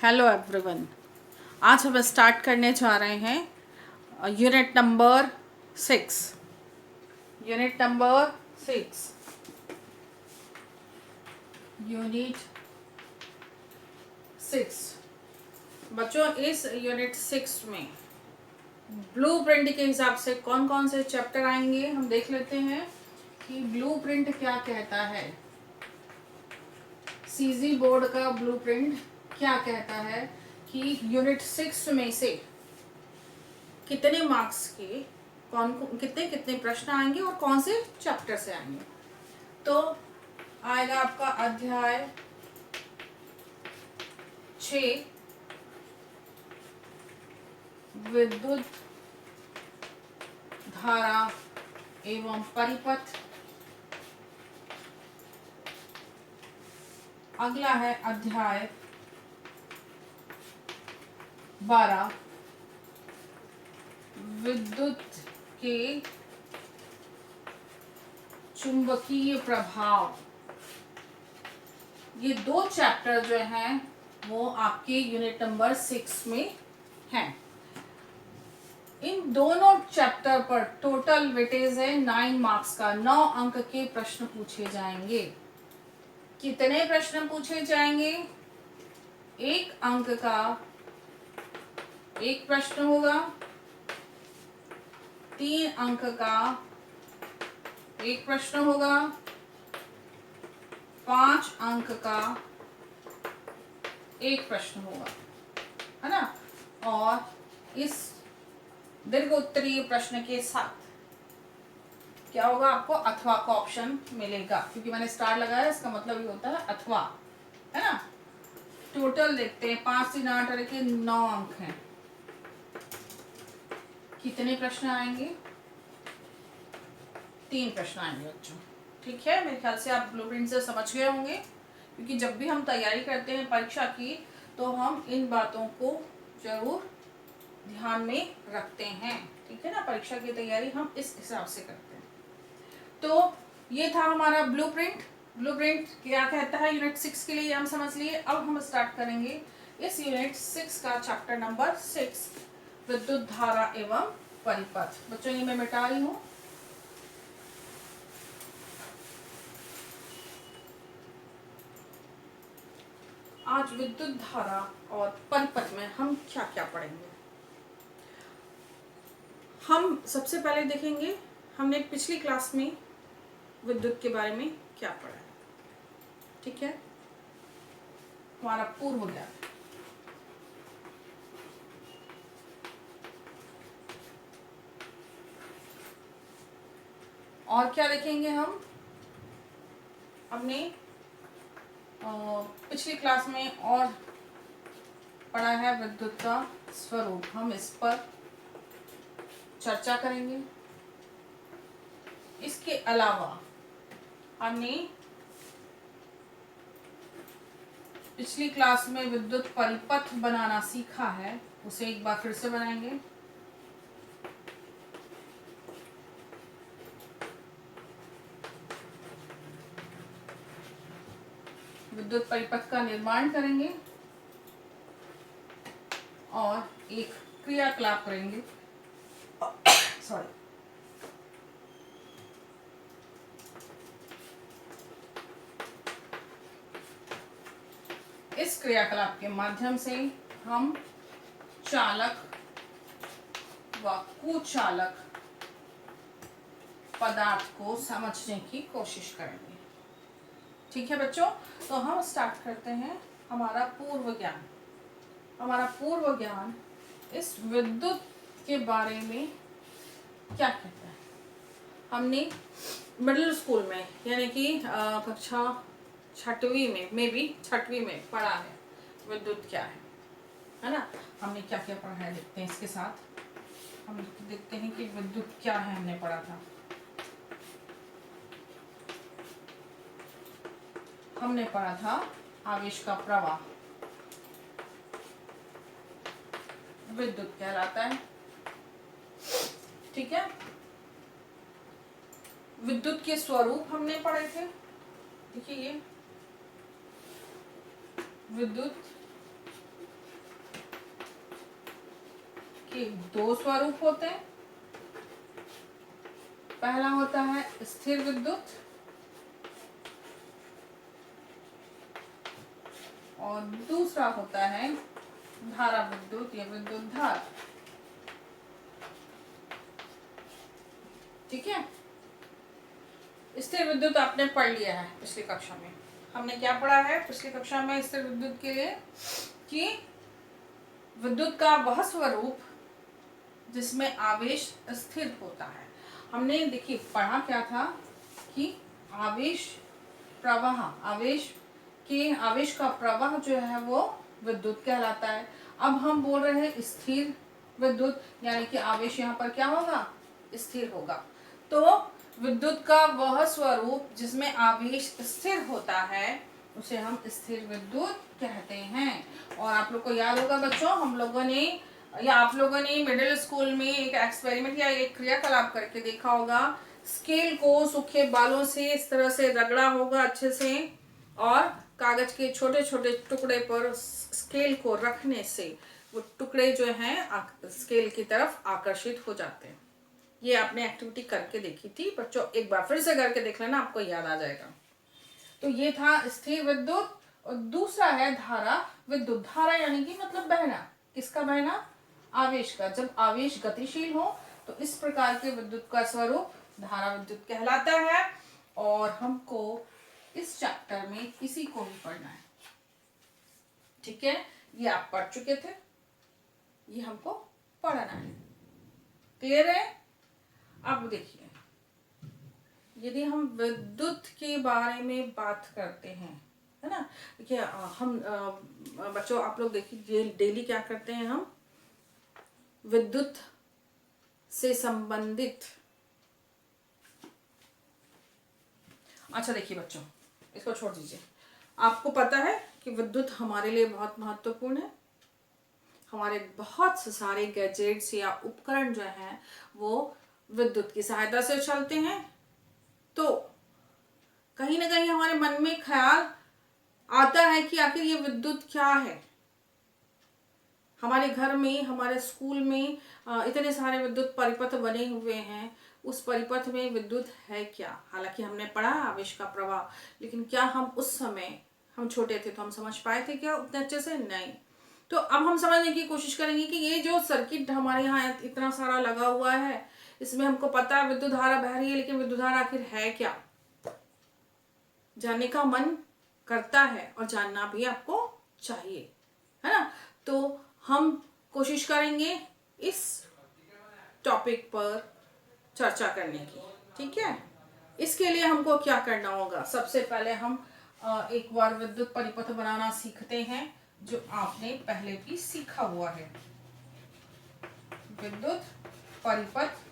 Hello everyone. आज हम start करने जा रहे हैं unit number 6। Unit number 6 unit 6 बच्चों, इस यूनिट 6 में ब्लूप्रिंट के हिसाब से कौन कौन से चैप्टर आएंगे हम देख लेते हैं कि ब्लूप्रिंट क्या कहता है। सीजी बोर्ड का ब्लूप्रिंट क्या कहता है कि यूनिट 6 में से कितने मार्क्स के कौन कितने कितने प्रश्न आएंगे और कौन से चैप्टर से आएंगे। तो आएगा आपका अध्याय 6 विद्युत धारा एवं परिपथ। अगला है अध्याय 12 विद्युत के चुंबकीय प्रभाव। ये दो चैप्टर जो हैं वो आपके यूनिट नंबर 6 में हैं। इन दोनों चैप्टर पर टोटल वेटेज है 9 मार्क्स का। 9 अंक के प्रश्न पूछे जाएंगे। कितने प्रश्न पूछे जाएंगे? 1 अंक का एक प्रश्न होगा, 3 अंक का एक प्रश्न होगा, 5 अंक का एक प्रश्न होगा, है ना। और इस दीर्घ उत्तरीय प्रश्न के साथ क्या होगा, आपको अथवा का ऑप्शन मिलेगा, क्योंकि मैंने स्टार लगाया, इसका मतलब ये होता है अथवा, है ना। टोटल देखते हैं, 5 3 8 के 9 अंक हैं। कितने प्रश्न आएंगे? 3 प्रश्न आएंगे बच्चों। ठीक है, मेरे ख्याल से आप ब्लूप्रिंट से समझ गए होंगे, क्योंकि जब भी हम तैयारी करते हैं परीक्षा की तो हम इन बातों को जरूर ध्यान में रखते हैं। ठीक है ना, परीक्षा की तैयारी हम इस हिसाब से करते हैं। तो ये था हमारा ब्लूप्रिंट। ब्लूप्रिंट क्या कहता है यूनिट 6 के लिए, हम समझ लिए। अब हम स्टार्ट करेंगे इस यूनिट 6 का चैप्टर नंबर 6 विद्युत धारा एवं परिपथ। बच्चों, ये मैं मिटा रही हूँ। आज विद्युत धारा और परिपथ में हम क्या क्या पढ़ेंगे। हम सबसे पहले देखेंगे, हमने पिछली क्लास में विद्युत के बारे में क्या पढ़ा है। ठीक है, हमारा पूर्व ज्ञान। और क्या देखेंगे हम, हमने पिछली क्लास में और पढ़ा है विद्युत का स्वरूप। हम इस पर चर्चा करेंगे। इसके अलावा हमने पिछली क्लास में विद्युत परिपथ बनाना सीखा है, उसे एक बार फिर से बनाएंगे। विद्युत परिपथ का निर्माण करेंगे और एक क्रियाकलाप करेंगे। सॉरी, इस क्रियाकलाप के माध्यम से हम चालक व कुचालक पदार्थ को समझने की कोशिश करेंगे। ठीक है बच्चों, तो हम स्टार्ट करते हैं हमारा पूर्व ज्ञान। हमारा पूर्व ज्ञान इस विद्युत के बारे में क्या कहता है। हमने मिडिल स्कूल में, यानी कि कक्षा 6वीं में, मे बी 6वीं में पढ़ा है विद्युत क्या है ना। हमने क्या क्या पढ़ा है देखते हैं। इसके साथ हम देखते हैं कि विद्युत क्या है, हमने पढ़ा था। हमने पढ़ा था आवेश का प्रवाह विद्युत कहलाता है। ठीक है, विद्युत के स्वरूप हमने पढ़े थे। देखिए, ये विद्युत के दो स्वरूप होते हैं। पहला होता है स्थिर विद्युत और दूसरा होता है धारा विद्युत या विद्युत धारा। ठीक है, स्थिर विद्युत आपने पढ़ लिया है पिछली कक्षा में। हमने क्या पढ़ा है पिछली कक्षा में स्थिर विद्युत के लिए कि विद्युत का वह स्वरूप जिसमें आवेश स्थिर होता है। हमने देखिए पढ़ा क्या था कि आवेश प्रवाह, आवेश का प्रवाह जो है वो विद्युत कहलाता है। अब हम बोल रहे हैं स्थिर विद्युत, यानी कि आवेश यहाँ पर क्या होगा, स्थिर होगा। तो विद्युत का वह स्वरूप जिसमें आवेश स्थिर होता है उसे हम स्थिर विद्युत कहते हैं। और आप लोग को याद होगा बच्चों, हम लोगों ने या आप लोगों ने मिडिल स्कूल में एक एक्सपेरिमेंट या एक क्रियाकलाप करके देखा होगा। स्केल को सूखे बालों से इस तरह से रगड़ा होगा अच्छे से, और कागज के छोटे छोटे टुकड़े पर स्केल को रखने से वो टुकड़े जो हैं स्केल की तरफ आकर्षित हो जाते हैं। ये आपने एक्टिविटी करके देखी थी बच्चों, एक बार फिर से करके देख लेना, आपको याद आ जाएगा। तो ये था स्थिर विद्युत। और दूसरा है धारा विद्युत। धारा यानी कि मतलब बहना। किसका बहना, आवेश का। जब आवेश गतिशील हो तो इस प्रकार के विद्युत का स्वरूप धारा विद्युत कहलाता है। और हमको इस चैप्टर में इसी को भी पढ़ना है। ठीक है, ये आप पढ़ चुके थे, ये हमको पढ़ना है। क्लियर है? अब देखिए, यदि हम विद्युत के बारे में बात करते हैं, है ना, देखिए हम बच्चों आप लोग देखिए डेली क्या करते हैं, हम विद्युत से संबंधित। अच्छा देखिए बच्चों, इसको छोड़ दीजिए। आपको पता है कि विद्युत हमारे लिए बहुत महत्वपूर्ण है। हमारे बहुत से सारे गैजेट्स या उपकरण जो हैं वो विद्युत की सहायता से चलते हैं। तो कहीं ना कहीं हमारे मन में ख्याल आता है कि आखिर ये विद्युत क्या है। हमारे घर में, हमारे स्कूल में इतने सारे विद्युत परिपथ बने हुए हैं, उस परिपथ में विद्युत है क्या। हालांकि हमने पढ़ा आवेश का प्रवाह, लेकिन क्या हम उस समय, हम छोटे थे तो हम समझ पाए थे क्या उतने अच्छे से? नहीं। तो अब हम समझने की कोशिश करेंगे कि ये जो सर्किट हमारे यहाँ इतना सारा लगा हुआ है, इसमें हमको पता है विद्युत धारा बह रही है, लेकिन विद्युत धारा आखिर है क्या, जानने का मन करता है और जानना भी आपको चाहिए, है ना। तो हम कोशिश करेंगे इस टॉपिक पर चर्चा करने की। ठीक है, इसके लिए हमको क्या करना होगा, सबसे पहले हम एक बार विद्युत परिपथ बनाना सीखते हैं, जो आपने पहले भी सीखा हुआ है। विद्युत परिपथ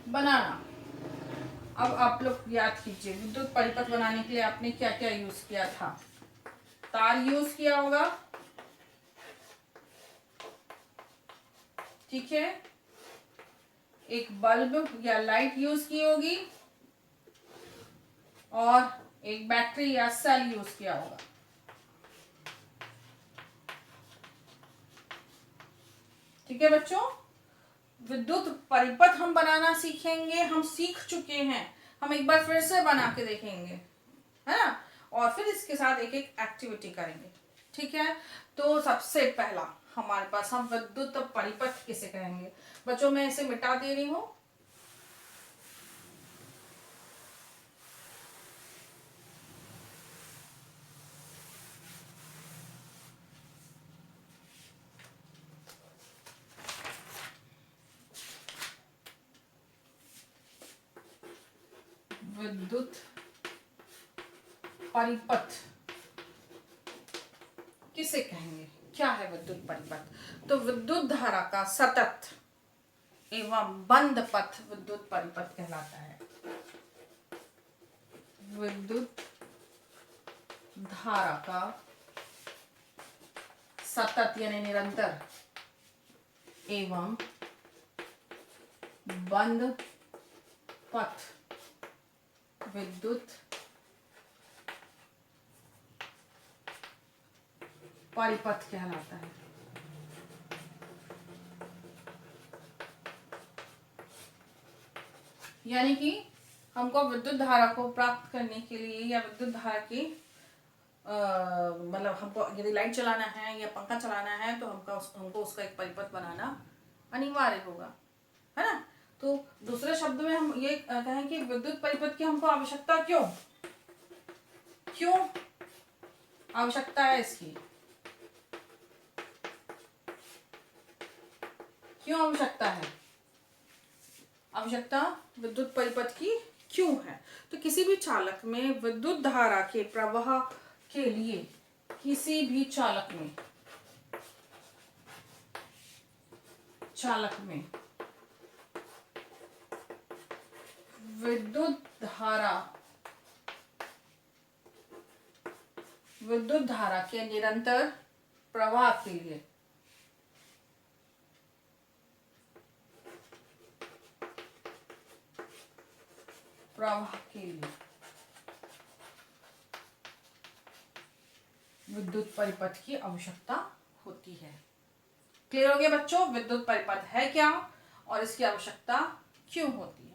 बनाना। अब आप लोग याद कीजिए, विद्युत परिपथ बनाने के लिए आपने क्या क्या यूज किया था। तार यूज किया होगा, ठीक है, एक बल्ब या लाइट यूज की होगी, और एक बैटरी या सेल यूज किया होगा। ठीक है बच्चों, विद्युत परिपथ हम बनाना सीखेंगे, हम सीख चुके हैं, हम एक बार फिर से बना के देखेंगे, है ना, और फिर इसके साथ एक एक एक्टिविटी करेंगे। ठीक है, तो सबसे पहला हमारे पास, हम विद्युत परिपथ किसे कहेंगे बच्चों, मैं इसे मिटा दे रही हूं। विद्युत परिपथ किसे कहेंगे, क्या है विद्युत परिपथ। तो विद्युत धारा का सतत एवं बंद पथ विद्युत परिपथ कहलाता है। विद्युत धारा का सतत यानी निरंतर एवं बंद पथ विद्युत परिपथ कहलाता है। यानी कि हमको विद्युत धारा को प्राप्त करने के लिए या विद्युत धारा की मतलब हमको यदि लाइट चलाना है या पंखा चलाना है तो हमको उसका एक परिपथ बनाना अनिवार्य होगा, है ना। तो दूसरे शब्द में हम ये कहें कि विद्युत परिपथ की हमको आवश्यकता क्यों क्यों आवश्यकता है इसकी, क्यों आवश्यकता है, आवश्यकता विद्युत परिपथ की क्यों है। तो किसी भी चालक में विद्युत धारा के प्रवाह के लिए, किसी भी चालक में विद्युत धारा के निरंतर प्रवाह के लिए विद्युत परिपथ की आवश्यकता होती है। क्लियर हो गया बच्चों, विद्युत परिपथ है क्या और इसकी आवश्यकता क्यों होती है।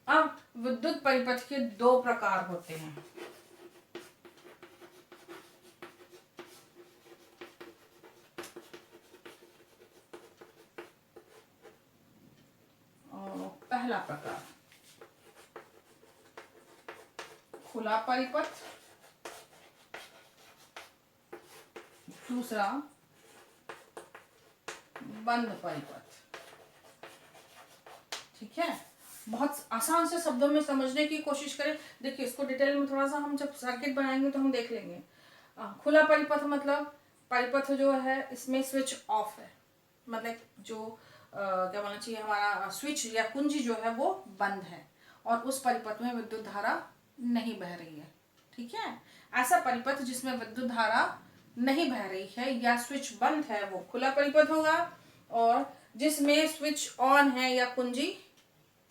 अब विद्युत परिपथ के दो प्रकार होते हैं। पहला प्रकार खुला परिपथ, दूसरा बंद परिपथ। ठीक है, बहुत आसान से शब्दों में समझने की कोशिश करें। देखिए इसको डिटेल में थोड़ा सा हम जब सर्किट बनाएंगे तो हम देख लेंगे। खुला परिपथ मतलब परिपथ जो है इसमें स्विच ऑफ है, मतलब जो क्या बोलना चाहिए, हमारा स्विच या कुंजी जो है वो बंद है और उस परिपथ में विद्युत धारा नहीं बह रही है। ठीक है, ऐसा परिपथ जिसमें विद्युत धारा नहीं बह रही है या स्विच बंद है वो खुला परिपथ होगा, और जिसमें स्विच ऑन है या कुंजी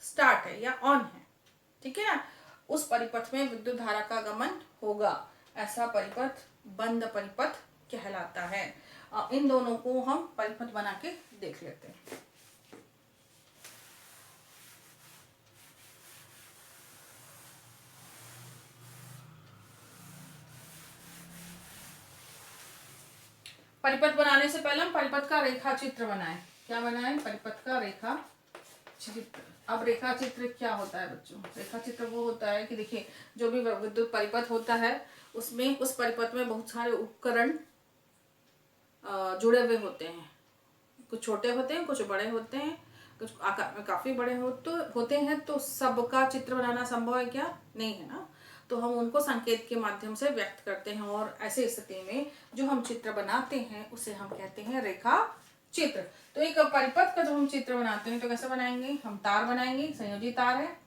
स्टार्ट है या ऑन है, ठीक है ना, उस परिपथ में विद्युत धारा का गमन होगा। ऐसा परिपथ बंद परिपथ कहलाता है। इन दोनों को हम परिपथ बना के देख लेते हैं। परिपथ बनाने से पहले हम परिपथ का रेखा चित्र बनाएं। क्या बनाएं? परिपथ का रेखा चित्र। अब रेखा चित्र क्या होता है बच्चों? रेखा चित्र वो होता है कि देखिए जो भी विद्युत परिपथ होता है उसमें उस परिपथ में बहुत सारे उपकरण जुड़े हुए होते हैं। कुछ छोटे होते हैं, कुछ बड़े होते हैं, कुछ आकार में काफी बड़े होते हैं। तो सबका चित्र बनाना संभव है क्या? नहीं है ना। तो हम उनको संकेत के माध्यम से व्यक्त करते हैं, और ऐसे स्थिति में जो हम चित्र बनाते हैं उसे हम कहते हैं रेखा चित्र। तो एक परिपथ का जब हम चित्र बनाते हैं तो कैसे बनाएंगे? हम तार बनाएंगे, संयोजी तार है,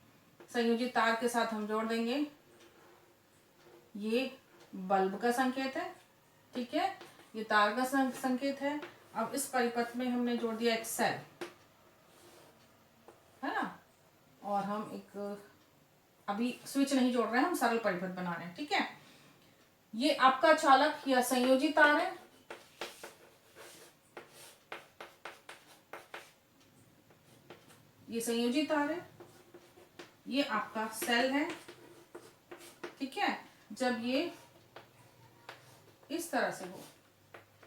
संयोजी तार के साथ हम जोड़ देंगे ये बल्ब का संकेत है। ठीक है, ये तार का संकेत है। अब इस परिपथ में हमने जोड़ दिया एक सेल, है ना, और हम एक अभी स्विच नहीं जोड़ रहे हैं, हम सरल परिपथ बना रहे हैं। ठीक है, ये आपका चालक या संयोजी तार है, ये संयोजी तार है, ये आपका सेल है। ठीक है, जब ये इस तरह से हो,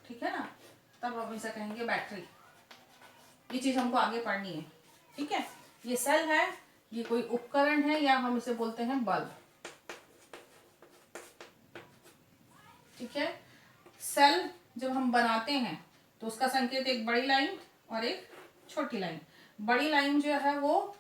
ठीक है ना, तब हम इसे कहेंगे बैटरी। ये चीज हमको आगे पढ़नी है। ठीक है, ये सेल है, ये कोई उपकरण है या हम इसे बोलते हैं बल्ब। ठीक है, सेल जब हम बनाते हैं तो उसका संकेत एक बड़ी लाइन और एक छोटी लाइन। बड़ी लाइन जो है वो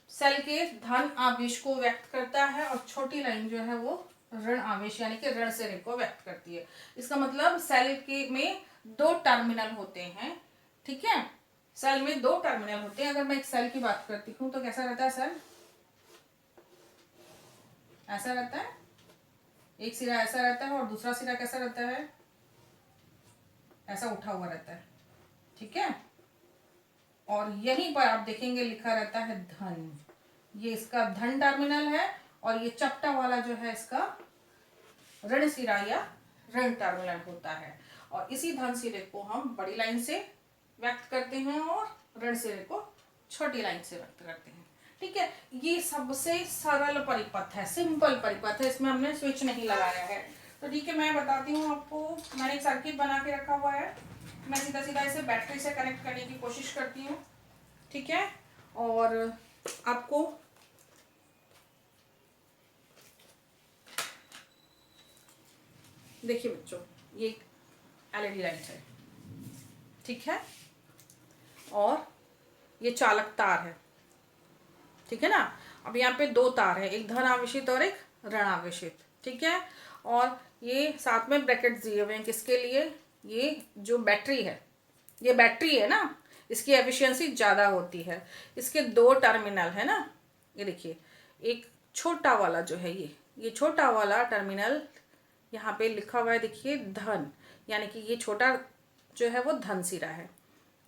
सेल के धन आवेश को व्यक्त करता है और छोटी लाइन जो है वो ऋण आवेश यानी कि ऋण सिरे को व्यक्त करती है। इसका मतलब सेल के में दो टर्मिनल होते हैं। ठीक है, सेल में दो टर्मिनल होते हैं। अगर मैं एक सेल की बात करती हूँ तो कैसा रहता है सेल? ऐसा रहता है, एक सिरा ऐसा रहता है और दूसरा सिरा कैसा रहता है? ऐसा उठा हुआ रहता है। ठीक है, और यहीं पर आप देखेंगे लिखा रहता है धन। ये इसका धन टर्मिनल है और ये चपटा वाला जो है इसका ऋण सिरा या ऋण टर्मिनल होता है। और इसी धन सिरे को हम बड़ी लाइन से व्यक्त करते हैं और ऋण सिरे को छोटी लाइन से व्यक्त करते हैं। ठीक है, ये सबसे सरल परिपथ है, सिंपल परिपथ है, इसमें हमने स्विच नहीं लगाया है। तो ठीक है, मैं बताती हूँ आपको। मैंने एक सर्किट बना के रखा हुआ है, मैं सीधा सीधा इसे बैटरी से कनेक्ट करने की कोशिश करती हूँ। ठीक है, और आपको देखिए बच्चों, ये एक एलईडी लाइट है, ठीक है, और ये चालक तार है, ठीक है ना। अब यहाँ पे दो तार है, एक धन आवेशित और एक ऋण आवेशित, ठीक है। और ये साथ में ब्रैकेट दिए हुए हैं, किसके लिए? ये जो बैटरी है, ये बैटरी है ना, इसकी एफिशिएंसी ज़्यादा होती है। इसके दो टर्मिनल है ना, ये देखिए, एक छोटा वाला जो है, ये छोटा वाला टर्मिनल यहाँ पे लिखा हुआ है, देखिए धन, यानी कि ये छोटा जो है वो धन सिरा है,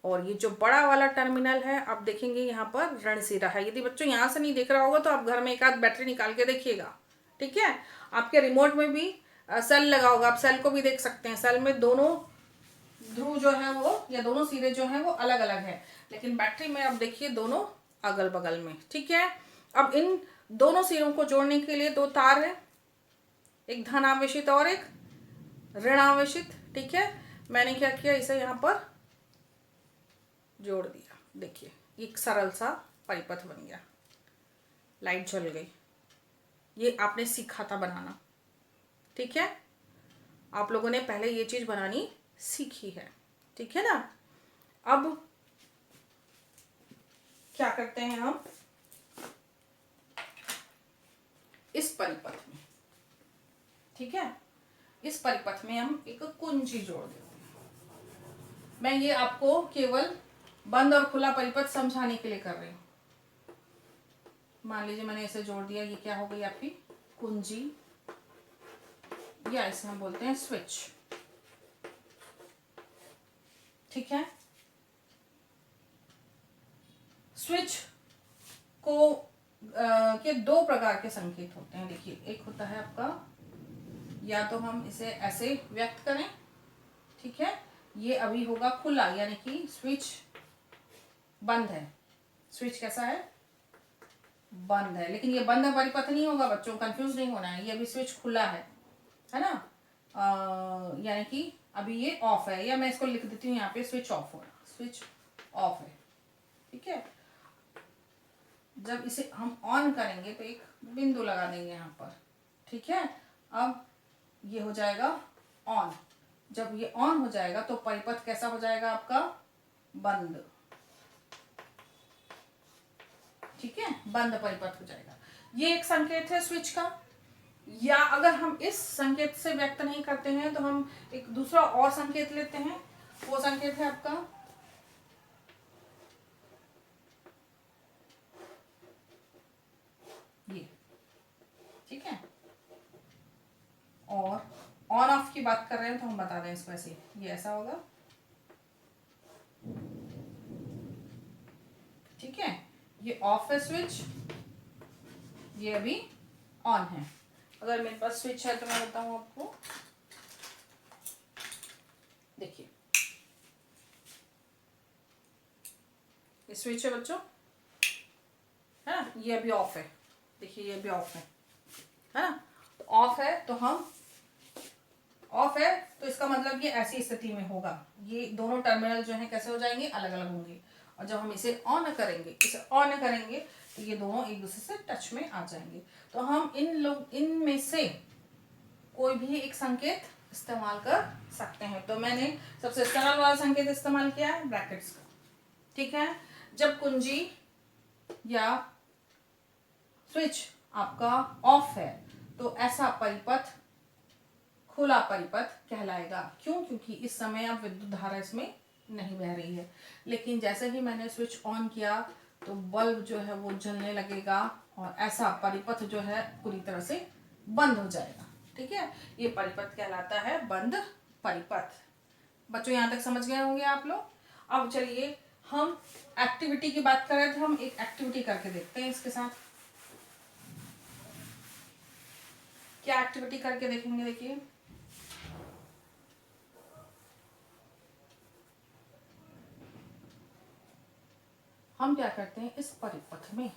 और ये जो बड़ा वाला टर्मिनल है आप देखेंगे यहाँ पर ऋण सिरा है। यदि बच्चों यहाँ से नहीं देख रहा होगा तो आप घर में एक आध बैटरी निकाल के देखिएगा, ठीक है। आपके रिमोट में भी सेल लगा होगा, आप सेल को भी देख सकते हैं। सेल में दोनों ध्रुव जो है वो, या दोनों सिरे जो है वो अलग अलग है, लेकिन बैटरी में आप देखिए दोनों अगल बगल में, ठीक है। अब इन दोनों सिरों को जोड़ने के लिए दो तार है, एक धन आवेशित और एक ऋण आवेशित, ठीक है। मैंने क्या किया, इसे यहाँ पर जोड़ दिया, देखिए एक सरल सा परिपथ बन गया, लाइट जल गई। ये आपने सीखा था बनाना, ठीक है, आप लोगों ने पहले ये चीज बनानी सीखी है, ठीक है ना। अब क्या करते हैं हम इस परिपथ में, ठीक है, इस परिपथ में हम एक कुंजी जोड़ देते हैं। मैं ये आपको केवल बंद और खुला परिपथ समझाने के लिए कर रही हूं। मान लीजिए मैंने इसे जोड़ दिया, ये क्या हो गई आपकी कुंजी, या इसे हम बोलते हैं स्विच, ठीक है। स्विच को के दो प्रकार के संकेत होते हैं, देखिए, एक होता है आपका, या तो हम इसे ऐसे व्यक्त करें, ठीक है, ये अभी होगा खुला, यानी कि स्विच बंद है। स्विच कैसा है? बंद है, लेकिन ये बंद परिपथ नहीं होगा बच्चों, कंफ्यूज नहीं होना है, ये अभी स्विच खुला है ना, यानी कि अभी ये ऑफ है, या मैं इसको लिख देती हूँ यहाँ पे स्विच ऑफ हो रहा, स्विच ऑफ है, ठीक है। जब इसे हम ऑन करेंगे तो एक बिंदु लगा देंगे यहाँ पर, ठीक है। अब ये हो जाएगा ऑन, जब ये ऑन हो जाएगा तो परिपथ कैसा हो जाएगा आपका? बंद, ठीक है, बंद परिपथ हो जाएगा। ये एक संकेत है स्विच का। या अगर हम इस संकेत से व्यक्त नहीं करते हैं तो हम एक दूसरा और संकेत लेते हैं, वो संकेत है आपका ये, ठीक है। और ऑन ऑफ की बात कर रहे हैं तो हम बता दें इसको ऐसे, ये ऐसा होगा, ठीक है, ये ऑफ है स्विच, ये अभी ऑन है। अगर मेरे पास स्विच है तो मैं बताऊं आपको, देखिए ये स्विच है बच्चों, है ना, ये अभी ऑफ है, देखिए ये अभी ऑफ है ना। तो ऑफ है तो हम, ऑफ है तो इसका मतलब ये ऐसी स्थिति में होगा, ये दोनों टर्मिनल जो है कैसे हो जाएंगे? अलग अलग होंगे। और जब हम इसे ऑन करेंगे, तो ये दोनों एक दूसरे से टच में आ जाएंगे। तो हम इनमें से कोई भी एक संकेत इस्तेमाल कर सकते हैं। तो मैंने सबसे सरल वाला संकेत इस्तेमाल किया है, ब्रैकेट्स का, ठीक है। जब कुंजी या स्विच आपका ऑफ है तो ऐसा परिपथ खुला परिपथ कहलाएगा। क्यों? क्योंकि इस समय अब विद्युत धारा इसमें नहीं बह रही है। लेकिन जैसे ही मैंने स्विच ऑन किया तो बल्ब जो है वो जलने लगेगा और ऐसा परिपथ जो है पूरी तरह से बंद हो जाएगा, ठीक है। ये परिपथ कहलाता है बंद परिपथ। बच्चों यहाँ तक समझ गए होंगे आप लोग। अब चलिए हम एक्टिविटी की बात कर रहे थे, हम एक एक्टिविटी करके देखते हैं इसके साथ। क्या एक्टिविटी करके देखेंगे? देखिए, हम क्या करते हैं, इस परिपथ में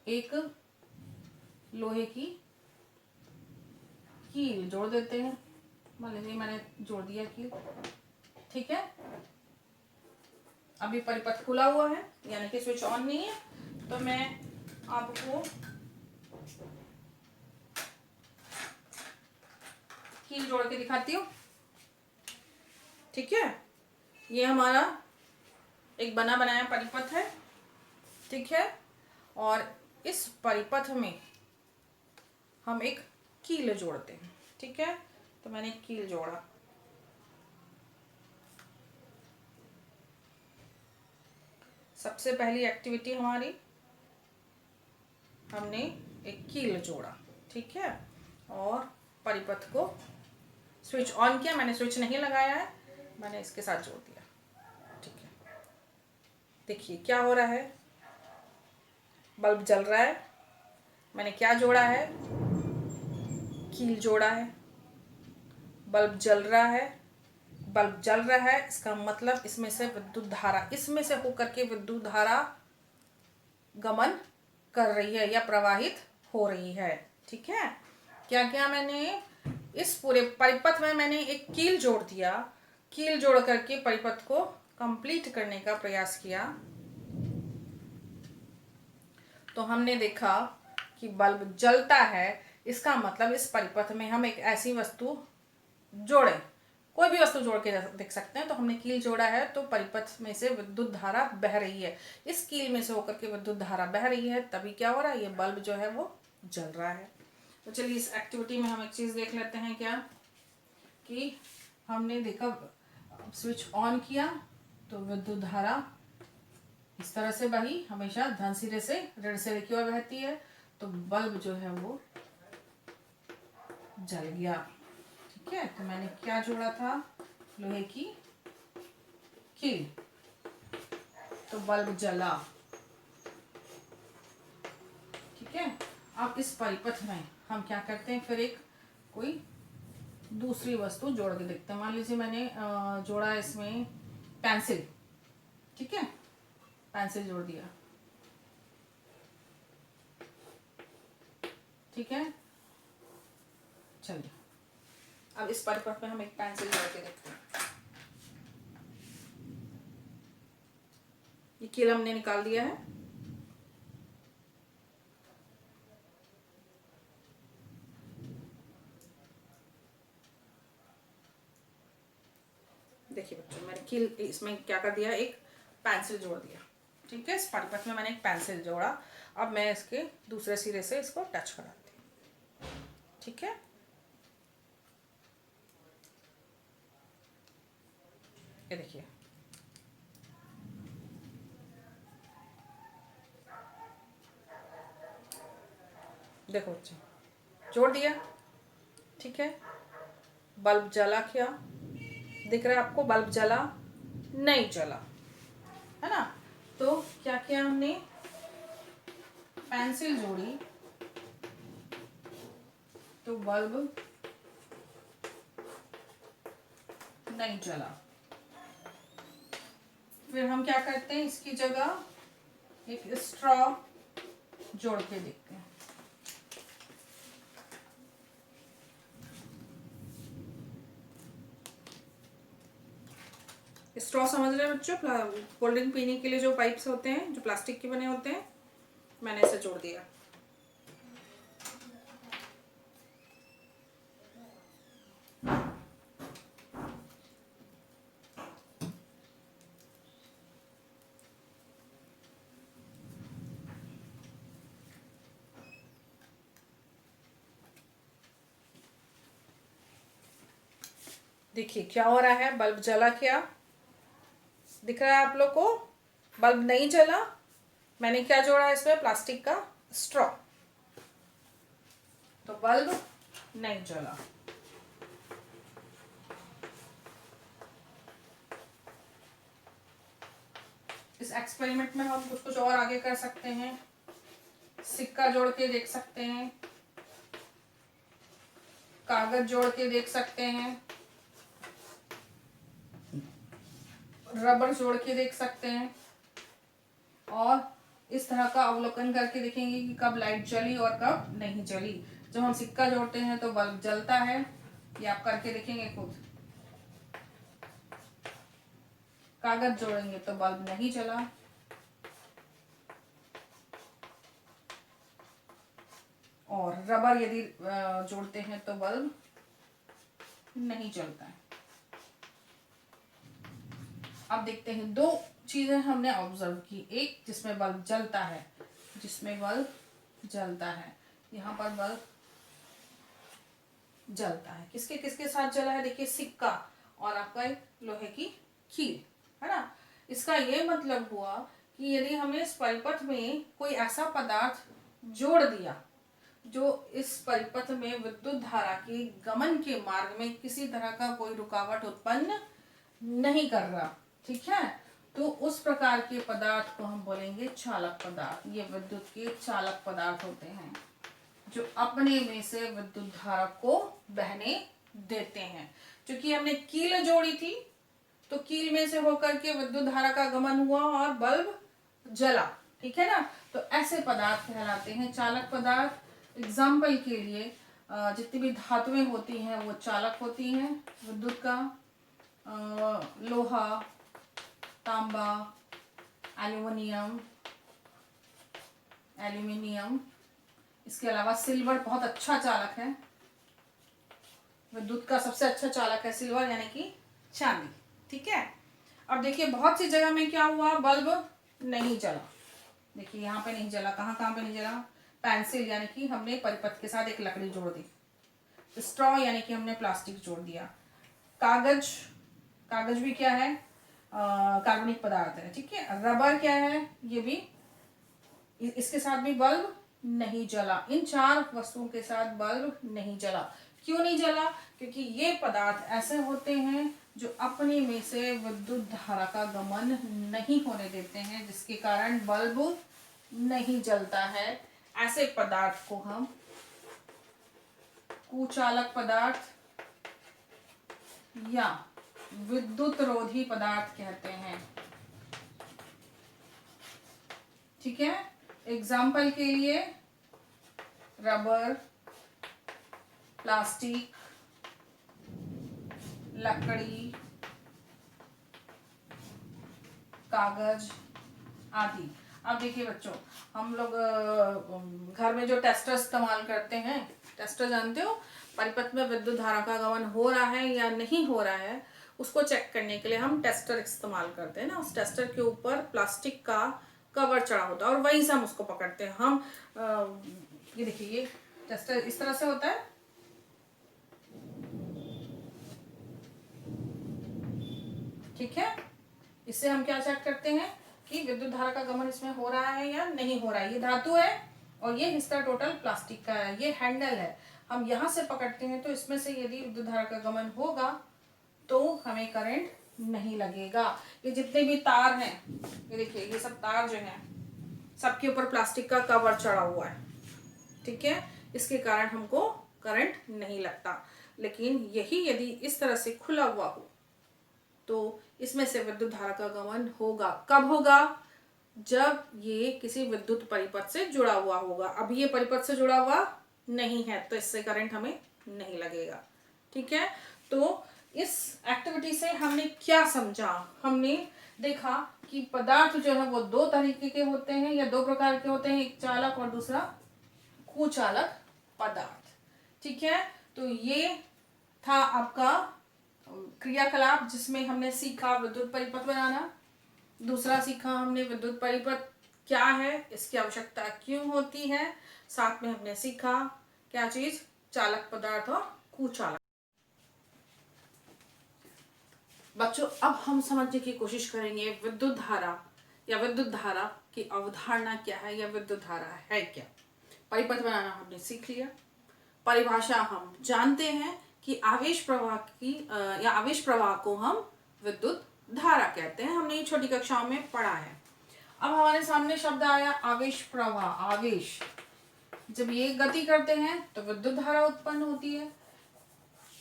एक लोहे की कील जोड़ देते हैं। मान लीजिए मैंने जोड़ दिया कील, ठीक है। अभी परिपथ खुला हुआ है, यानी कि स्विच ऑन नहीं है, तो मैं आपको कील जोड़ के दिखाती हूँ, ठीक है। ये हमारा एक बना बनाया परिपथ है, ठीक है। और इस परिपथ में हम एक कील जोड़ते हैं, ठीक है। तो मैंने एक कील जोड़ा। सबसे पहली एक्टिविटी हमारी, हमने एक कील जोड़ा, ठीक है। और परिपथ को स्विच ऑन किया, मैंने स्विच नहीं लगाया है, मैंने इसके साथ जोड़ दिया, ठीक है। देखिए क्या हो रहा है, बल्ब जल रहा है। मैंने क्या जोड़ा है, कील जोड़ा है, बल्ब जल रहा है। बल्ब जल रहा है, इसका मतलब इसमें से विद्युत धारा, इसमें से होकर के विद्युत धारा गमन कर रही है या प्रवाहित हो रही है, ठीक है। क्या क्या मैंने इस पूरे परिपथ में मैंने एक कील जोड़ दिया। कील जोड़ करके परिपथ को कंप्लीट करने का प्रयास किया, तो हमने देखा कि बल्ब जलता है। इसका मतलब इस परिपथ में हम एक ऐसी वस्तु जोड़े, कोई भी वस्तु जोड़ के देख सकते हैं। तो हमने कील जोड़ा है, तो परिपथ में से विद्युत धारा बह रही है, इस कील में से होकर के विद्युत धारा बह रही है, तभी क्या हो रहा है, ये बल्ब जो है वो जल रहा है। तो चलिए इस एक्टिविटी में हम एक चीज देख लेते हैं, क्या कि हमने देखा स्विच ऑन किया तो विद्युत धारा इस तरह से बही, हमेशा धन सिरे से ऋण सिरे की ओर बहती है, तो बल्ब जो है वो जल गया, ठीक है। तो मैंने क्या जोड़ा था, लोहे की कील, तो बल्ब जला, ठीक है। अब इस परिपथ में हम क्या करते हैं, फिर एक कोई दूसरी वस्तु जोड़ के देखते हैं। मान लीजिए मैंने जोड़ा इसमें पेंसिल, ठीक है, पेंसिल जोड़ दिया, ठीक है। चलिए अब इस परिपथ में हम एक पेंसिल जोड़ के देखते हैं। ये कील हमने निकाल दिया है, देखिए बच्चों, मैंने कील इसमें क्या कर दिया, एक पेंसिल जोड़ दिया, ठीक है। इस परिपथ में मैंने एक पेंसिल जोड़ा। अब मैं इसके दूसरे सिरे से इसको टच कराती हूँ, ठीक है। ये देखिए, देखो बच्चों, जोड़ दिया, ठीक है। बल्ब जला, क्या दिख रहा है आपको, बल्ब जला नहीं जला, है ना। तो क्या किया हमने, पेंसिल जोड़ी तो बल्ब नहीं जला। फिर हम क्या करते हैं, इसकी जगह एक स्ट्रॉ जोड़ के देखते हैं। स्ट्रॉ समझ रहे हैं बच्चों, कोल्ड ड्रिंक पीने के लिए जो पाइप्स होते हैं, जो प्लास्टिक के बने होते हैं, मैंने इसे जोड़ दिया। देखिए क्या हो रहा है, बल्ब जला, क्या दिख रहा है आप लोग को, बल्ब नहीं जला। मैंने क्या जोड़ा इसमें, प्लास्टिक का स्ट्रॉ, तो बल्ब नहीं जला। इस एक्सपेरिमेंट में हम कुछ कुछ और आगे कर सकते हैं, सिक्का जोड़ के देख सकते हैं, कागज जोड़ के देख सकते हैं, रबर जोड़ के देख सकते हैं, और इस तरह का अवलोकन करके देखेंगे कि कब लाइट जली और कब नहीं जली। जब हम सिक्का जोड़ते हैं तो बल्ब जलता है, ये आप करके देखेंगे खुद। कागज जोड़ेंगे तो बल्ब नहीं जला। और रबर यदि जोड़ते हैं तो बल्ब नहीं जलता है। अब देखते हैं, दो चीजें हमने ऑब्जर्व की, एक जिसमें बल्ब जलता है, जिसमें बल्ब जलता है, यहाँ पर बल्ब जलता है। किसके किसके साथ जला है, देखिए सिक्का और आपका एक लोहे की कील, है ना। इसका ये मतलब हुआ कि यदि हमें इस परिपथ में कोई ऐसा पदार्थ जोड़ दिया जो इस परिपथ में विद्युत धारा के गमन के मार्ग में किसी तरह का कोई रुकावट उत्पन्न नहीं कर रहा, ठीक है, तो उस प्रकार के पदार्थ को हम बोलेंगे चालक पदार्थ। ये विद्युत के चालक पदार्थ होते हैं जो अपने में से विद्युत धारा को बहने देते हैं। क्योंकि हमने कील जोड़ी थी तो कील में से होकर के विद्युत धारा का गमन हुआ और बल्ब जला, ठीक है ना। तो ऐसे पदार्थ कहलाते हैं चालक पदार्थ। एग्जाम्पल के लिए जितनी भी धातुएं होती हैं वो चालक होती हैं विद्युत का। लोहा, तांबा, एल्यूमिनियम, इसके अलावा सिल्वर बहुत अच्छा चालक है। विद्युत का सबसे अच्छा चालक है सिल्वर, यानी कि चांदी, ठीक है। अब देखिए बहुत सी जगह में क्या हुआ, बल्ब नहीं जला। देखिए यहाँ पे नहीं जला, कहाँ कहाँ पे नहीं जला, पेंसिल यानी कि हमने परिपथ के साथ एक लकड़ी जोड़ दी, स्ट्रॉ यानी कि हमने प्लास्टिक जोड़ दिया, कागज भी क्या है, कार्बनिक पदार्थ है, ठीक है। रबर क्या है, ये भी, इसके साथ भी बल्ब नहीं जला। इन चार वस्तुओं के साथ बल्ब नहीं जला। क्यों नहीं जला, क्योंकि ये पदार्थ ऐसे होते हैं जो अपने में से विद्युत धारा का गमन नहीं होने देते हैं, जिसके कारण बल्ब नहीं जलता है। ऐसे पदार्थ को हम कुचालक पदार्थ या विद्युत रोधी पदार्थ कहते हैं, ठीक है। एग्जाम्पल के लिए रबर, प्लास्टिक, लकड़ी, कागज आदि। अब देखिए बच्चों, हम लोग घर में जो टेस्टर इस्तेमाल करते हैं, टेस्टर जानते हो, परिपथ में विद्युत धारा का गमन हो रहा है या नहीं हो रहा है उसको चेक करने के लिए हम टेस्टर इस्तेमाल करते हैं ना। उस टेस्टर के ऊपर प्लास्टिक का कवर चढ़ा होता है और वहीं से हम उसको पकड़ते हैं। हम ये देखिए, ये टेस्टर इस तरह से होता है, ठीक है। इससे हम क्या चेक करते हैं कि विद्युत धारा का गमन इसमें हो रहा है या नहीं हो रहा है। ये धातु है और ये हिस्सा टोटल प्लास्टिक का है, ये हैंडल है। हम यहाँ से पकड़ते हैं तो इसमें से यदि विद्युत धारा का गमन होगा तो हमें करंट नहीं लगेगा। ये जितने भी तार हैं, ये देखिए, ये सब तार जो हैं सबके ऊपर प्लास्टिक का कवर चढ़ा हुआ है, ठीक है। इसके कारण हमको करंट नहीं लगता। लेकिन यही यदि इस तरह से खुला हुआ हो तो इसमें से विद्युत धारा का गमन होगा। कब होगा, जब ये किसी विद्युत परिपथ से जुड़ा हुआ होगा। अभी ये परिपथ से जुड़ा हुआ नहीं है तो इससे करंट हमें नहीं लगेगा, ठीक है। तो इस एक्टिविटी से हमने क्या समझा, हमने देखा कि पदार्थ जो है वो दो तरीके के होते हैं या दो प्रकार के होते हैं, एक चालक और दूसरा कुचालक पदार्थ, ठीक है। तो ये था आपका क्रियाकलाप जिसमें हमने सीखा विद्युत परिपथ बनाना। दूसरा सीखा हमने विद्युत परिपथ क्या है, इसकी आवश्यकता क्यों होती है। साथ में हमने सीखा क्या चीज, चालक पदार्थ और कुचालक। बच्चों अब हम समझने की कोशिश करेंगे विद्युत धारा या विद्युत धारा की अवधारणा क्या है या विद्युत धारा है क्या। परिपथ बनाना हमने सीख लिया, परिभाषा हम जानते हैं कि आवेश प्रवाह की या आवेश प्रवाह को हम विद्युत धारा कहते हैं, हमने ये छोटी कक्षाओं में पढ़ा है। अब हमारे सामने शब्द आया आवेश प्रवाह। आवेश, जब ये गति करते हैं तो विद्युत धारा उत्पन्न होती है।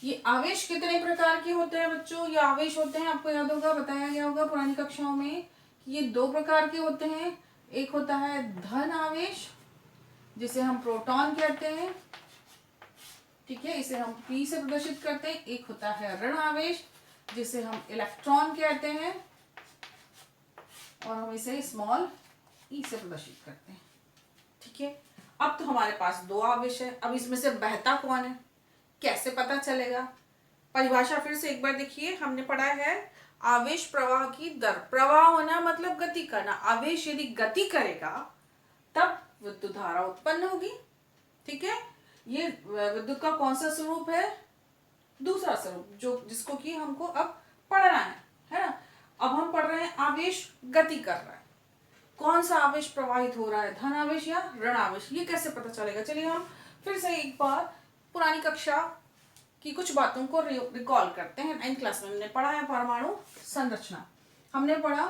ये आवेश कितने प्रकार के होते हैं बच्चों, ये आवेश होते हैं, आपको याद होगा, बताया गया होगा पुरानी कक्षाओं में कि ये दो प्रकार के होते हैं, एक होता है धन आवेश जिसे हम प्रोटॉन कहते हैं, ठीक है, इसे हम P से प्रदर्शित करते हैं। एक होता है ऋण आवेश जिसे हम इलेक्ट्रॉन कहते हैं और हम इसे स्मॉल e से प्रदर्शित करते हैं, ठीक है। अब तो हमारे पास दो आवेश है, अब इसमें से बहता कौन है, कैसे पता चलेगा? परिभाषा फिर से एक बार देखिए, हमने पढ़ा है आवेश प्रवाह की दर। प्रवाह होना मतलब गति करना। आवेश यदि गति करेगा तब विद्युत धारा उत्पन्न होगी, ठीक है। ये विद्युत का कौन सा स्वरूप है? दूसरा स्वरूप, जो जिसको कि हमको अब पढ़ना है ना। अब हम पढ़ रहे हैं आवेश गति कर रहा है। कौन सा आवेश प्रवाहित हो रहा है, धन आवेश या ऋण आवेश, ये कैसे पता चलेगा? चलिए हम फिर से एक बार पुरानी कक्षा की कुछ बातों को रिकॉल करते हैं। 9th क्लास में हमने पढ़ा है परमाणु संरचना। हमने पढ़ा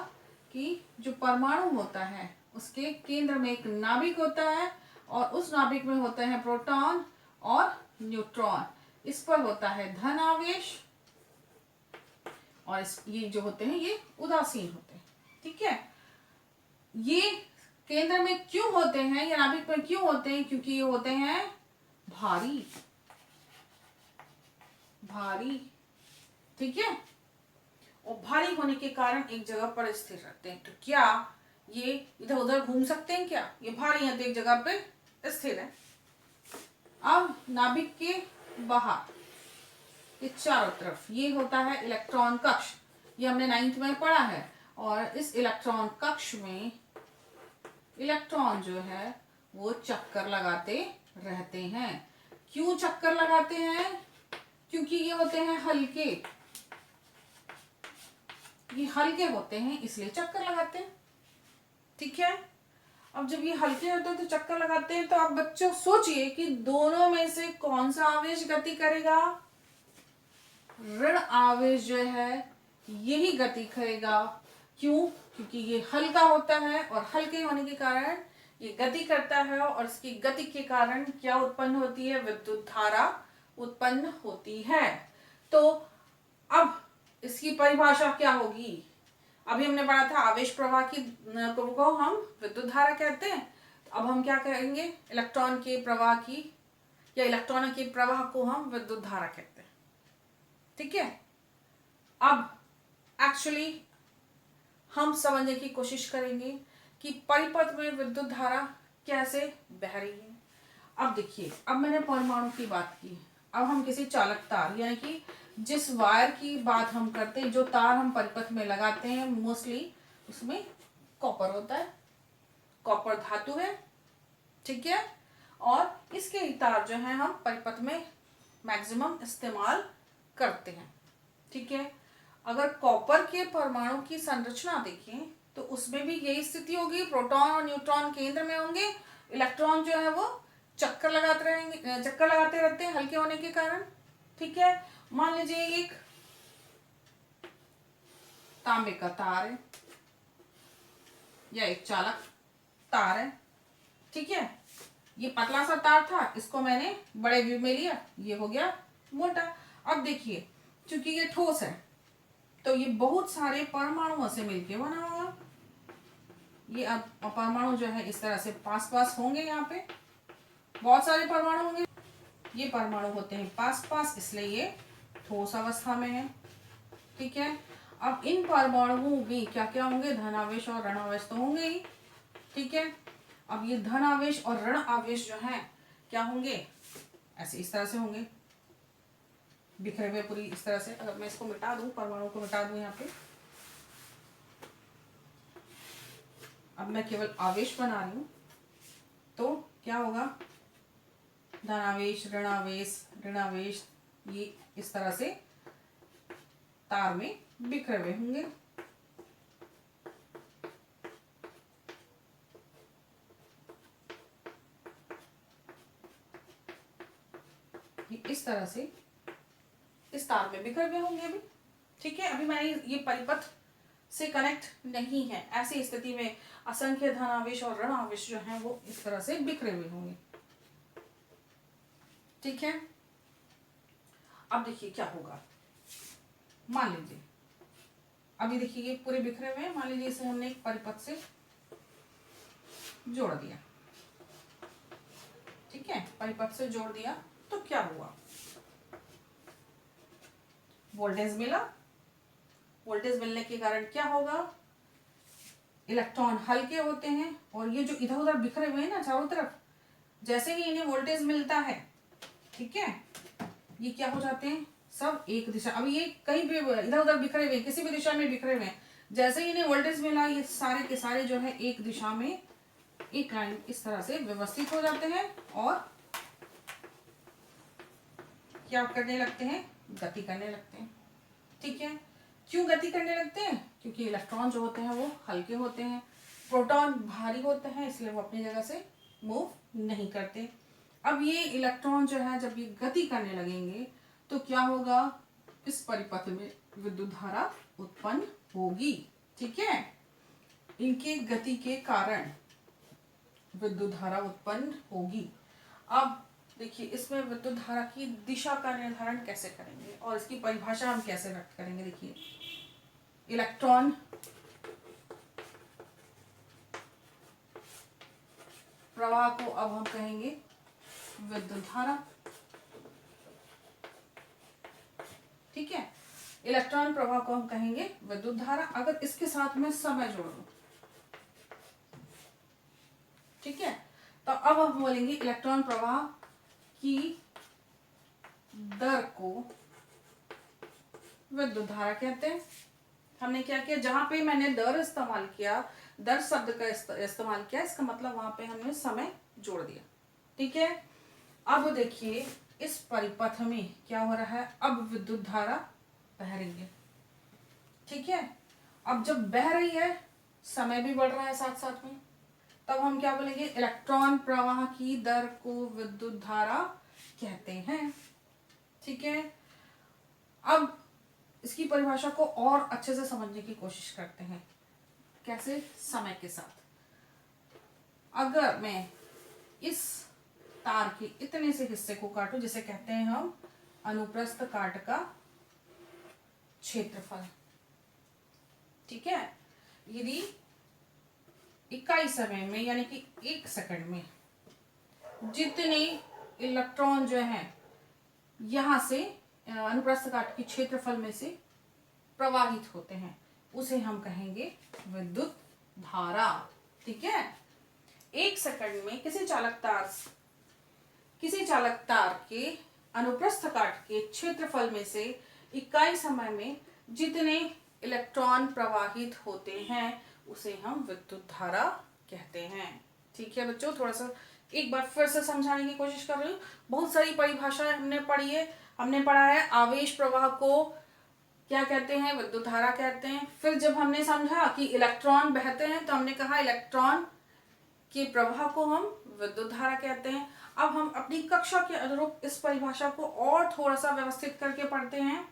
कि जो परमाणु होता है उसके केंद्र में एक नाभिक होता है और उस नाभिक में होते हैं प्रोटॉन और न्यूट्रॉन। इस पर होता है धन आवेश और ये जो होते हैं ये उदासीन होते हैं, ठीक है। ये केंद्र में क्यों होते हैं, या नाभिक में क्यों होते हैं? क्योंकि ये होते हैं भारी, ठीक है। और भारी होने के कारण एक जगह पर स्थिर रहते हैं। तो क्या ये इधर उधर घूम सकते हैं? क्या ये भारी है तो एक जगह पे स्थिर है। अब नाभिक के बाहर के चारों तरफ ये होता है इलेक्ट्रॉन कक्ष, ये हमने 9th में पढ़ा है। और इस इलेक्ट्रॉन कक्ष में इलेक्ट्रॉन जो है वो चक्कर लगाते रहते हैं। क्यों चक्कर लगाते हैं? क्योंकि ये होते हैं हल्के, ये हल्के होते हैं इसलिए चक्कर लगाते हैं, ठीक है। अब जब ये हल्के होते हैं तो चक्कर लगाते हैं, तो आप बच्चों सोचिए कि दोनों में से कौन सा आवेश गति करेगा? ऋण आवेश जो है यही गति करेगा। क्यों? क्योंकि ये हल्का होता है और हल्के होने के कारण ये गति करता है और इसकी गति के कारण क्या उत्पन्न होती है? विद्युत धारा उत्पन्न होती है। तो अब इसकी परिभाषा क्या होगी? अभी हमने पढ़ा था आवेश प्रवाह की को हम विद्युत धारा कहते हैं। तो अब हम क्या करेंगे? इलेक्ट्रॉन के प्रवाह की या इलेक्ट्रॉन के प्रवाह को हम विद्युत धारा कहते हैं, ठीक है। अब एक्चुअली हम समझने की कोशिश करेंगे कि परिपथ में विद्युत धारा कैसे बह रही है। अब देखिए, अब मैंने परमाणु की बात की, अब हम किसी चालक तार यानी कि जिस वायर की बात हम करते हैं, जो तार हम परिपथ में लगाते हैं, मोस्टली उसमें कॉपर होता है, कॉपर धातु है, ठीक है। और इसके ही तार जो है हम परिपथ में मैक्सिमम इस्तेमाल करते हैं, ठीक है। अगर कॉपर के परमाणु की संरचना देखें तो उसमें भी यही स्थिति होगी, प्रोटॉन और न्यूट्रॉन केंद्र में होंगे, इलेक्ट्रॉन जो है वो चक्कर लगाते रहते हैं हल्के होने के कारण, ठीक है। मान लीजिए एक तांबे का तार है या एक चालक तार है, ठीक है। ये पतला सा तार था, इसको मैंने बड़े व्यू में लिया, ये हो गया मोटा। अब देखिए, चूंकि ये ठोस है तो ये बहुत सारे परमाणुओं से मिलके बना होगा। ये अब परमाणु जो है इस तरह से पास पास होंगे, यहाँ पे बहुत सारे परमाणु होंगे, ये परमाणु होते हैं पास पास, इसलिए ये ठोस अवस्था में है, ठीक है। अब इन परमाणुओं में क्या क्या होंगे? धन आवेश और ऋण आवेश तो होंगे ही, ठीक है। अब ये धन आवेश और ऋण आवेश जो है क्या होंगे? ऐसे इस तरह से होंगे, बिखरे हुए पूरी इस तरह से। अगर मैं इसको मिटा दूं, परमाणु को मिटा दूं यहाँ पे, अब मैं केवल आवेश बना रही हूँ, तो क्या होगा? धन आवेश, ऋण आवेश, ये इस तरह से तार में बिखरे हुए होंगे, ये इस तरह से इस तार में बिखर हुए होंगे अभी, ठीक है। अभी मैंने ये परिपथ से कनेक्ट नहीं है, ऐसी स्थिति में असंख्य धन आवेश और ऋण आवेश जो हैं वो इस तरह से बिखरे हुए होंगे, ठीक है। अब देखिए क्या होगा, मान लीजिए अभी देखिए ये पूरे बिखरे हुए हैं, मान लीजिए इसे हमने एक परिपथ से जोड़ दिया, ठीक है, परिपथ से जोड़ दिया तो क्या हुआ, वोल्टेज मिला। वोल्टेज मिलने के कारण क्या होगा, इलेक्ट्रॉन हल्के होते हैं और ये जो इधर उधर बिखरे हुए हैं ना चारों तरफ, जैसे ही इन्हें वोल्टेज मिलता है, ठीक है, ये क्या हो जाते हैं, सब एक दिशा, अब ये कहीं भी इधर उधर बिखरे हुए, किसी भी दिशा में बिखरे हुए हैं, जैसे ही इन्हें वोल्टेज मिला ये सारे के सारे जो है एक दिशा में एक लाइन इस तरह से व्यवस्थित हो जाते हैं और क्या करने लगते हैं, गति करने लगते हैं, ठीक है। क्यों गति करने लगते हैं, क्योंकि इलेक्ट्रॉन जो होते हैं वो हल्के होते हैं, प्रोटॉन भारी होते हैं, इसलिए वो अपनी जगह से मूव नहीं करते। अब ये इलेक्ट्रॉन जो है जब ये गति करने लगेंगे तो क्या होगा, इस परिपथ में विद्युत धारा उत्पन्न होगी, ठीक है। इनके गति के कारण विद्युत धारा उत्पन्न होगी। अब देखिए इसमें विद्युत धारा की दिशा का निर्धारण कैसे करेंगे और इसकी परिभाषा हम कैसे व्यक्त करेंगे। देखिए इलेक्ट्रॉन प्रवाह को अब हम कहेंगे विद्युत धारा, ठीक है, इलेक्ट्रॉन प्रवाह को हम कहेंगे विद्युत धारा। अगर इसके साथ में समय जोड़ दूं, ठीक है, तो अब हम बोलेंगे इलेक्ट्रॉन प्रवाह की दर को विद्युत धारा कहते हैं। हमने क्या किया, जहां पे मैंने दर इस्तेमाल किया, दर शब्द का इस्तेमाल किया, इसका मतलब वहां पे हमने समय जोड़ दिया, ठीक है। अब देखिए इस परिपथ में क्या हो रहा है, अब विद्युत धारा बह रही है, ठीक है। अब जब बह रही है समय भी बढ़ रहा है साथ साथ में, तब हम क्या बोलेंगे, इलेक्ट्रॉन प्रवाह की दर को विद्युत धारा कहते हैं, ठीक है। अब इसकी परिभाषा को और अच्छे से समझने की कोशिश करते हैं, कैसे, समय के साथ। अगर मैं इस तार के इतने से हिस्से को काटूं, जिसे कहते हैं हम अनुप्रस्थ काट का क्षेत्रफल, ठीक है, यदि इकाई समय में यानी कि 1 सेकंड में जितने इलेक्ट्रॉन जो है यहां से अनुप्रस्थ काट के क्षेत्रफल में से प्रवाहित होते हैं, उसे हम कहेंगे विद्युत धारा, ठीक है। 1 सेकंड में किसी चालक तार के अनुप्रस्थ काट के क्षेत्रफल में से इकाई समय में जितने इलेक्ट्रॉन प्रवाहित होते हैं उसे हम विद्युत धारा कहते हैं, ठीक है बच्चों। थोड़ा सा एक बार फिर से समझाने की कोशिश कर रही हूँ। बहुत सारी परिभाषाएं हमने पढ़ी है, हमने पढ़ा है आवेश प्रवाह को क्या कहते हैं, विद्युत धारा कहते हैं। फिर जब हमने समझा कि इलेक्ट्रॉन बहते हैं तो हमने कहा इलेक्ट्रॉन के प्रवाह को हम विद्युत धारा कहते हैं। अब हम अपनी कक्षा के अनुरूप इस परिभाषा को और थोड़ा सा व्यवस्थित करके पढ़ते हैं।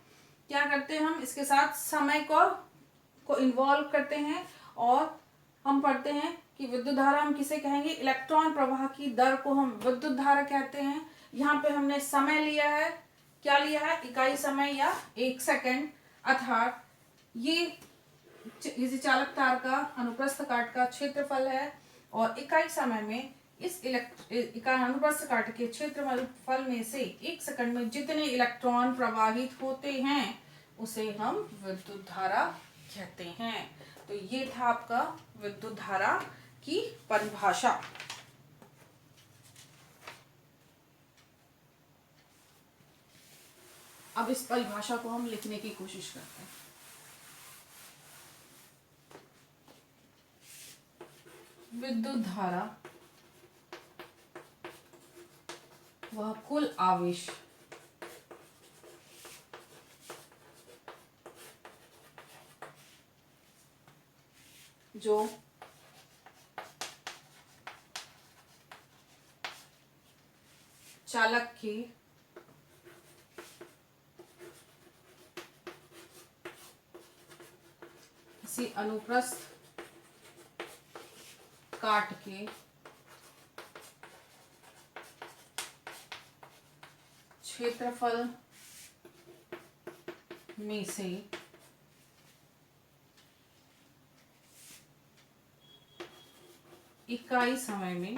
क्या करते हैं, हम इसके साथ समय को इन्वॉल्व करते हैं और हम पढ़ते हैं कि विद्युत धारा हम किसे कहेंगे, इलेक्ट्रॉन प्रवाह की दर को हम विद्युत धारा कहते हैं। यहाँ पे हमने समय लिया है, क्या लिया है, इकाई समय या 1 सेकंड, अर्थात ये चालक तार का अनुप्रस्थ काट का क्षेत्रफल है और इकाई समय में इस इकाई अनुप्रस्थ काट के क्षेत्रफल में से 1 सेकंड में जितने इलेक्ट्रॉन प्रवाहित होते हैं उसे हम विद्युत धारा कहते हैं। तो ये था आपका विद्युत धारा की परिभाषा। अब इस परिभाषा को हम लिखने की कोशिश करते हैं। विद्युत धारा वह कुल आवेश जो चालक के किसी अनुप्रस्थ काट के क्षेत्रफल में से इकाई समय में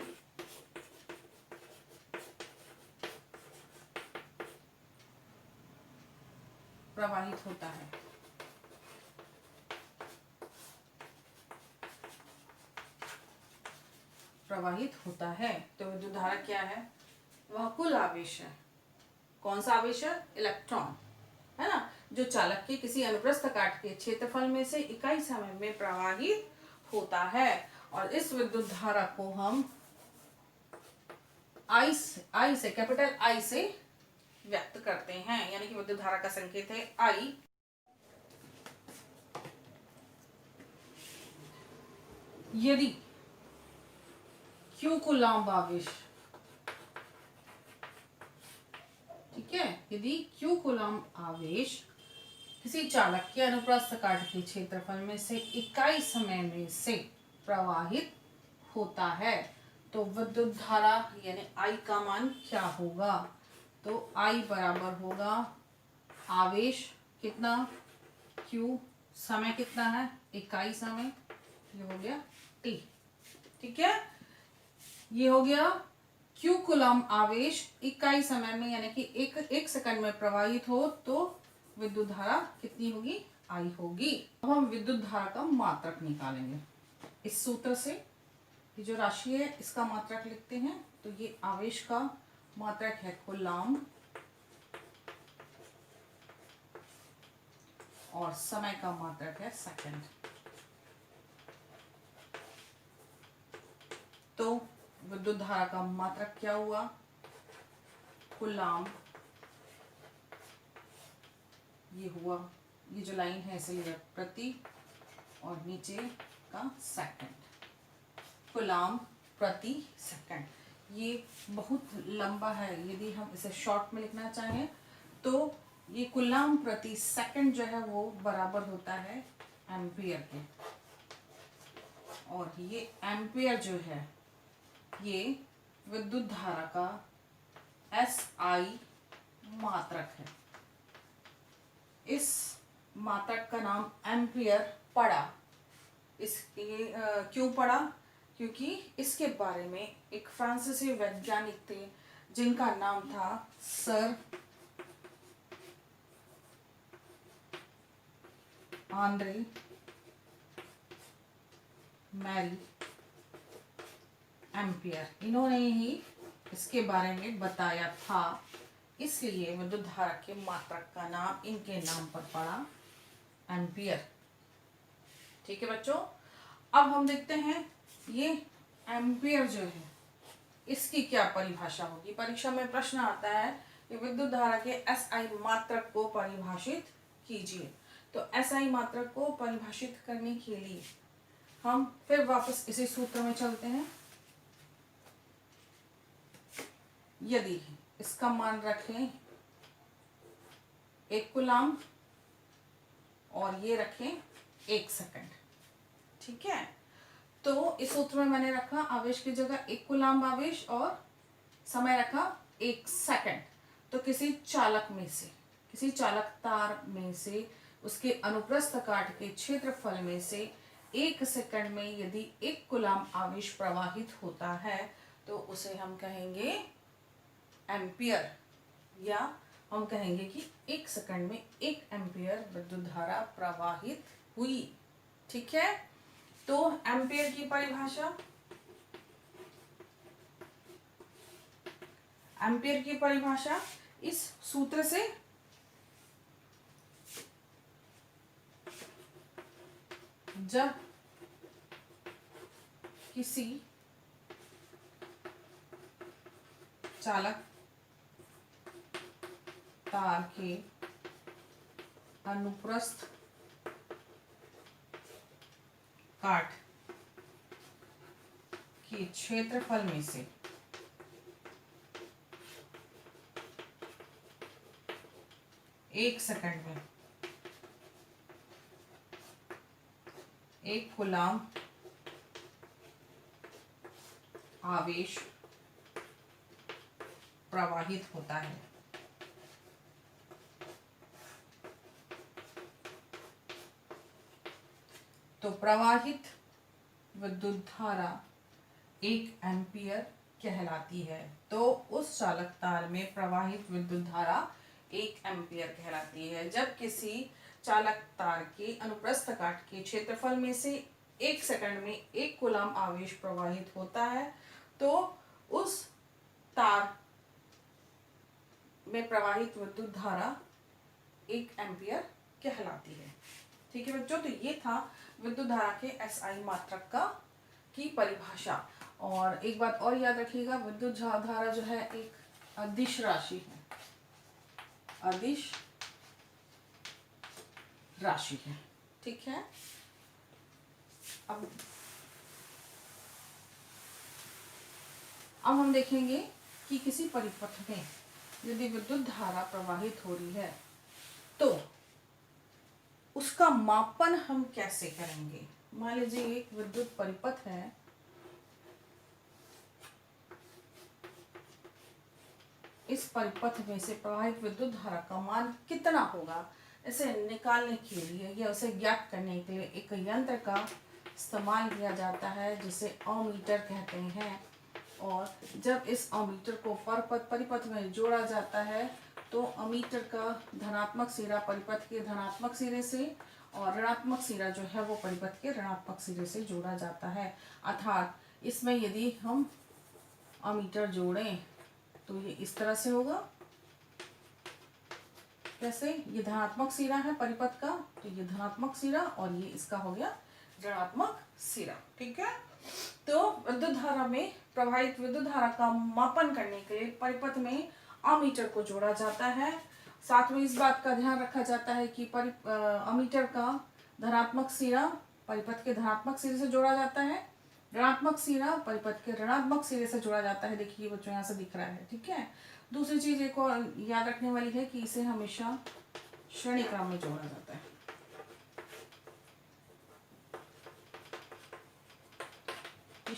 प्रवाहित होता है। प्रवाहित होता है। तो विद्युत धारा क्या है? वह कुल आवेश है। कौन सा आवेश है? इलेक्ट्रॉन, है ना, जो चालक के किसी अनुप्रस्थ काट के क्षेत्रफल में से इकाई समय में प्रवाहित होता है। और इस विद्युत धारा को हम आई से कैपिटल आई से व्यक्त करते हैं, यानी कि विद्युत धारा का संकेत है आई। यदि Q कूलाम्ब आवेश, ठीक है, यदि Q कूलाम्ब आवेश किसी चालक के अनुप्रस्थ काट के क्षेत्रफल में से इकाई समय में से प्रवाहित होता है, तो विद्युत धारा यानी I का मान क्या होगा? तो I बराबर होगा आवेश कितना, Q, समय कितना है, इकाई समय, ये हो गया T, ठीक है। ये हो गया Q कूलाम्ब आवेश इकाई समय में, यानी कि एक सेकंड में प्रवाहित हो तो विद्युत धारा कितनी होगी? I होगी। अब हम विद्युत धारा का मात्रक निकालेंगे इस सूत्र से। ये जो राशि है इसका मात्रक लिखते हैं, तो ये आवेश का मात्रक है कूलाम्ब और समय का मात्रक है सेकंड। तो विद्युत धारा का मात्रक क्या हुआ? कूलाम्ब, ये हुआ, ये जो लाइन है इसे लिया प्रति और नीचे का सेकंड, कूलाम्ब प्रति सेकंड। ये बहुत लंबा है, यदि हम इसे शॉर्ट में लिखना चाहें तो ये कूलाम्ब प्रति सेकंड जो है वो बराबर होता है एम्पियर के। और ये एम्पियर जो है ये विद्युत धारा का SI मात्रक है। इस मात्रक का नाम एम्पियर पड़ा। ये क्यों पड़ा? क्योंकि इसके बारे में एक फ्रांसीसी वैज्ञानिक थे जिनका नाम था सर आंद्रे मैरी एम्पियर। इन्होंने ही इसके बारे में बताया था, इसलिए विद्युत धारा के मात्रक का नाम इनके नाम पर पड़ा, एम्पियर। ठीक है बच्चों, अब हम देखते हैं ये एम्पियर जो है इसकी क्या परिभाषा होगी। परीक्षा में प्रश्न आता है कि विद्युत धारा के SI मात्रक को परिभाषित कीजिए। तो SI मात्रक को परिभाषित करने के लिए हम फिर वापस इसी सूत्र में चलते हैं। यदि इसका मान रखें 1 कूलाम्ब और ये रखें 1 सेकंड, ठीक है, तो इस सूत्र में मैंने रखा आवेश की जगह 1 कूलाम्ब आवेश और समय रखा 1 सेकंड। तो किसी चालक तार में से उसके अनुप्रस्थ काट के क्षेत्रफल में से 1 सेकंड में यदि 1 कूलाम्ब आवेश प्रवाहित होता है तो उसे हम कहेंगे एम्पियर, या हम कहेंगे कि 1 सेकंड में 1 एम्पियर विद्युत धारा प्रवाहित हुई। ठीक है, तो एम्पियर की परिभाषा, एम्पियर की परिभाषा इस सूत्र से जब किसी चालक तार के अनुप्रस्थ काट के क्षेत्रफल में से एक सेकंड में 1 कूलाम्ब आवेश प्रवाहित होता है तो प्रवाहित विद्युत धारा 1 एम्पियर कहलाती है। तो उस चालक तार में प्रवाहित विद्युत धारा 1 एम्पियर कहलाती है। जब किसी चालक तार के अनुप्रस्थ काट के क्षेत्रफल में से 1 सेकंड में 1 कूलम आवेश प्रवाहित होता है तो उस तार में प्रवाहित विद्युत धारा 1 एम्पियर कहलाती है। ठीक है बच्चों, तो ये था विद्युत धारा के एसआई मात्रक की परिभाषा। और एक बात और याद रखिएगा, विद्युत धारा जो है एक अदिश राशि है, अदिश राशि है। ठीक है, अब हम देखेंगे कि किसी परिपथ में यदि विद्युत धारा प्रवाहित हो रही है तो उसका मापन हम कैसे करेंगे। मान लीजिए एक विद्युत परिपथ है, इस परिपथ में से प्रवाहित विद्युत धारा का मान कितना होगा, इसे निकालने के लिए या उसे ज्ञात करने के लिए एक यंत्र का इस्तेमाल किया जाता है जिसे अमीटर कहते हैं। और जब इस अमीटर को परिपथ में जोड़ा जाता है तो अमीटर का धनात्मक सिरा परिपथ के धनात्मक सिरे से और ऋणात्मक सिरा जो है वो परिपथ के ऋणात्मक सिरे से जोड़ा जाता है। अर्थात इसमें यदि हम अमीटर जोड़ें तो ये इस तरह से होगा, कैसे, ये धनात्मक सिरा है परिपथ का तो ये धनात्मक सिरा और ये इसका हो गया ऋणात्मक सिरा। ठीक है, तो विद्युत धारा में प्रवाहित विद्युत धारा का मापन करने के लिए परिपथ में अमीटर को जोड़ा जाता है। साथ में इस बात का ध्यान रखा जाता है कि अमीटर का धनात्मक सिरा परिपथ के धनात्मक सिरे से जोड़ा जाता है, ऋणात्मक सिरा परिपथ के ऋणात्मक सिरे से जोड़ा जाता है। देखिए बच्चों यहाँ से दिख रहा है। ठीक है, दूसरी चीज एक और याद रखने वाली है कि इसे हमेशा श्रेणी क्रम में जोड़ा जाता है।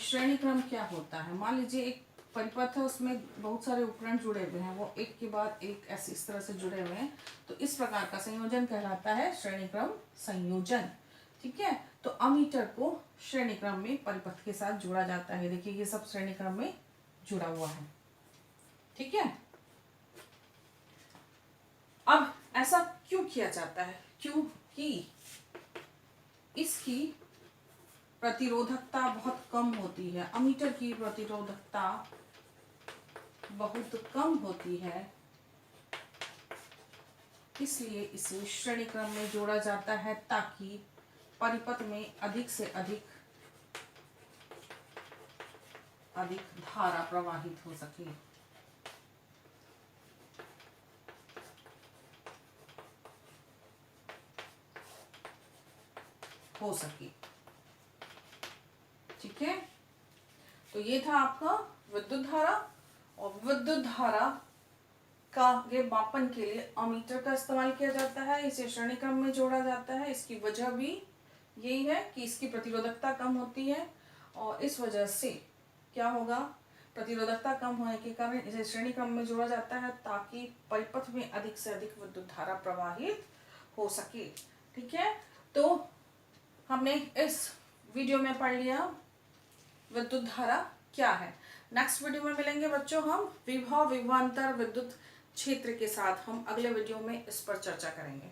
श्रेणी क्रम क्या होता है, मान लीजिए एक परिपथ है, उसमें बहुत सारे उपकरण जुड़े हुए हैं, वो एक के बाद एक ऐसे इस तरह से जुड़े हुए हैं, तो इस प्रकार का संयोजन कहलाता है श्रेणी क्रम संयोजन। ठीक है, तो अमीटर को श्रेणी क्रम में परिपथ के साथ जोड़ा जाता है। देखिए ये सब श्रेणी क्रम में जुड़ा हुआ है। ठीक है, अब ऐसा क्यों किया जाता है, क्योंकि इसकी प्रतिरोधकता बहुत कम होती है। अमीटर की प्रतिरोधकता बहुत कम होती है, इसलिए इसे श्रेणी क्रम में जोड़ा जाता है ताकि परिपथ में अधिक से अधिक धारा प्रवाहित हो सके। ठीक है, तो ये था आपका विद्युत धारा। और विद्युत धारा का ये मापन के लिए अमीटर का इस्तेमाल किया जाता है, इसे श्रेणी क्रम में जोड़ा जाता है। इसकी वजह भी यही है कि इसकी प्रतिरोधकता कम होती है और इस वजह से क्या होगा, प्रतिरोधकता कम होने के कारण इसे श्रेणी क्रम में जोड़ा जाता है ताकि परिपथ में अधिक से अधिक विद्युत धारा प्रवाहित हो सके। ठीक है, तो हमने इस वीडियो में पढ़ लिया विद्युत धारा क्या है। नेक्स्ट वीडियो में मिलेंगे बच्चों हम विभव विभवांतर विद्युत क्षेत्र के साथ। हम अगले वीडियो में इस पर चर्चा करेंगे।